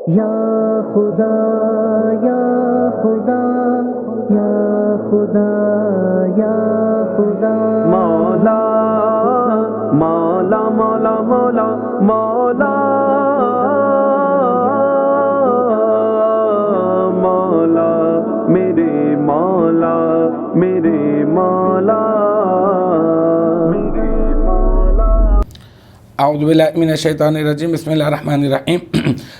یا خدا یا خدا یا خدا یا خدا مولا مولا مولا مولا مولا مولا میرے مولا میرے مولا اعوذ باللہ من الشیطان الرجیم، بسم اللہ الرحمن الرحیم۔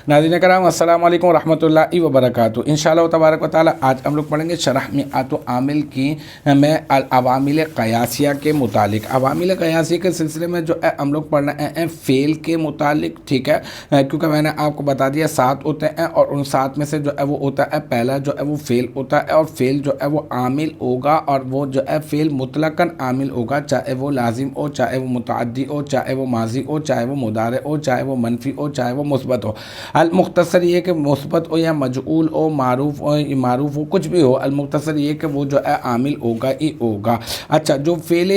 ناظرین کرام، السلام علیکم ورحمۃ اللہ وبرکاتہ۔ انشاءاللہ تبارک و تعالی آج ہم لوگ پڑھیں گے شرح میعات عامل کی میں عوامل قیاسیہ کے متعلق۔ عوامل قیاسیہ کے سلسلے میں جو ہے ہم لوگ پڑھ رہے ہیں فعل کے متعلق، ٹھیک ہے، کیونکہ میں نے آپ کو بتا دیا 7 ہوتے ہیں اور ان 7 میں سے جو ہے وہ ہوتا ہے پہلا جو ہے وہ فعل ہوتا ہے، اور فعل جو ہے وہ عامل ہوگا، اور وہ جو ہے فعل مطلقاً عامل ہوگا، چاہے وہ لازم ہو، چاہے وہ متعدی ہو، چاہے وہ ماضی ہو، چاہے وہ مضارع ہو، چاہے وہ منفی ہو، چاہے وہ مثبت ہو۔ المختصر یہ کہ مثبت ہو یا مجعول ہو، معروف ہو، کچھ بھی ہو، المختصر یہ کہ وہ جو ہے عامل ہوگا ہی ہوگا۔ اچھا، جو فعل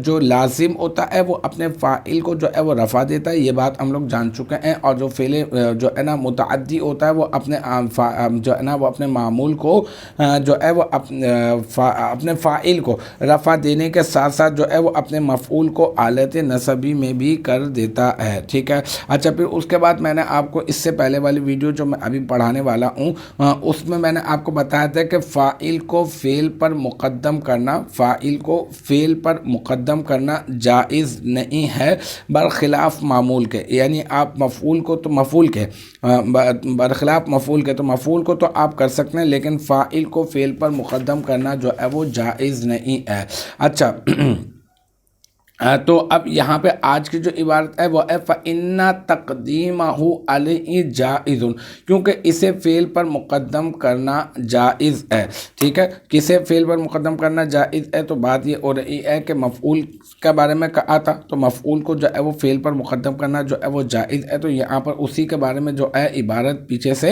جو لازم ہوتا ہے وہ اپنے فاعل کو جو ہے وہ رفع دیتا ہے، یہ بات ہم لوگ جان چکے ہیں، اور جو فعل جو ہے نا متعدی ہوتا ہے وہ اپنے جو ہے نا وہ اپنے معمول کو جو ہے وہ اپنے فاعل کو رفع دینے کے ساتھ ساتھ جو ہے وہ اپنے مفعول کو آلت نصبی میں بھی کر دیتا ہے، ٹھیک ہے۔ اچھا، پھر اس کے بعد میں نے آپ کو اس سے پہلے والی ویڈیو جو میں ابھی پڑھانے والا ہوں اس میں نے آپ کو بتایا تھا کہ فاعل کو فعل پر مقدم کرنا، فاعل کو فعل پر مقدم کرنا جائز نہیں ہے برخلاف معمول کے، یعنی آپ مفعول کو تو مفعول کے برخلاف مفعول کے، تو مفعول کو تو آپ کر سکتے ہیں، لیکن فاعل کو فعل پر مقدم کرنا جو ہے وہ جائز نہیں ہے۔ اچھا، تو اب یہاں پہ آج کی جو عبارت ہے وہ ہے فَإِنَّ تَقْدِيمَهُ عَلَيْهِ جَائِزٌ، کیونکہ اسے فعل پر مقدم کرنا جائز ہے، ٹھیک ہے۔ کسے فعل پر مقدم کرنا جائز ہے؟ تو بات یہ ہو رہی ہے کہ مفعول کے بارے میں کہا تھا، تو مفعول کو جو ہے وہ فعل پر مقدم کرنا جو ہے وہ جائز ہے، تو یہاں پر اسی کے بارے میں جو ہے عبارت پیچھے سے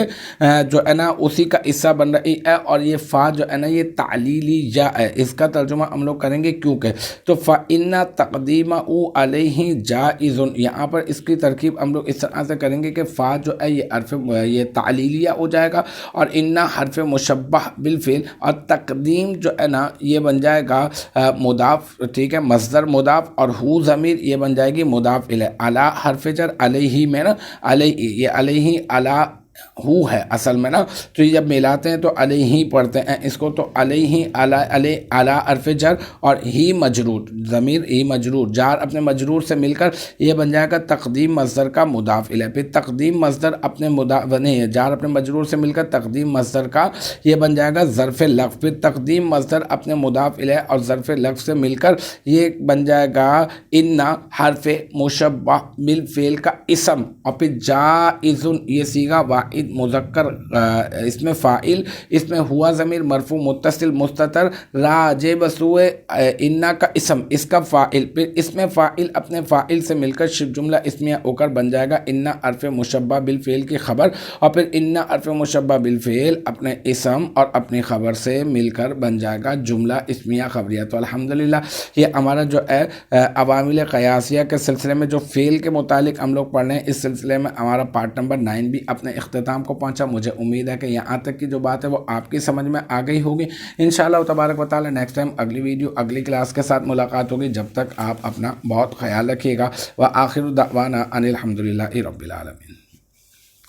جو ہے نا اسی کا حصہ بن رہی ہے، اور یہ فا جو ہے نا یہ تعلیلی یا ہے، اس کا ترجمہ ہم لوگ کریں گے کیونکہ، تو فَإِنَّ تَقْدِيمَهُ عَلَيْهِ جَائِزٌ، یہاں پر اس کی ترکیب ہم لوگ اس طرح سے کریں گے کہ فا جو ہے یہ تعلیلیہ ہو جائے گا، اور اِنَّ حرف مشبہ بالفعل، اور تقدیم جو ہے نا یہ بن جائے گا مضاف، ٹھیک ہے، مصدر مضاف، اور ہو ضمیر یہ بن جائے گی مضاف الیہ، علی حرف جر علیہ میں نا، علیہ یہ علیہ علی ہو ہے اصل میں نا، تو یہ جب ملاتے ہیں تو علیہ پڑھتے ہیں اس کو، تو علیہ علی حرف جر اور ہی مجرور، ضمیر ہی مجرور، جار اپنے مجرور سے مل کر یہ بن جائے گا تقدیم مصدر کا مضاف الیہ، پھر تقدیم مصدر اپنے نہیں، جار اپنے مجرور سے مل کر تقدیم مصدر کا یہ بن جائے گا ظرف لفظ، پھر تقدیم مصدر اپنے مضاف الیہ اور ظرف لفظ سے مل کر یہ بن جائے گا ان حرف مشبہ بالفعل کا اسم، اور پھر جائز یہ صیغہ واحد مذکر، اس میں فاعل، اس میں ہوا ضمیر مرفوع متصل مستتر راجع بسوء انا کا اسم، اس کا فاعل، پھر اس میں فاعل اپنے فاعل سے مل کر شبہ جملہ اسمیہ ہو کر بن جائے گا انا حرف مشبہ بالفعل کی خبر، اور پھر انا حرف مشبہ بالفعل اپنے اسم اور اپنی خبر سے مل کر بن جائے گا جملہ اسمیہ خبریہ۔ تو الحمدللہ یہ ہمارا جو ہے عوامل قیاسیہ کے سلسلے میں جو فعل کے متعلق ہم لوگ پڑھ رہے ہیں، اس سلسلے میں ہمارا پارٹ نمبر 9 بھی اپنے اختتام کو پہنچا۔ مجھے امید ہے کہ یہاں تک کی جو بات ہے وہ آپ کی سمجھ میں آ گئی ہوگی۔ انشاءاللہ تبارک و تعالی نیکسٹ ٹائم اگلی ویڈیو اگلی کلاس کے ساتھ ملاقات ہوگی، جب تک آپ اپنا بہت خیال رکھیے گا۔ وآخر دعوانا ان الحمدللہ رب العالمین۔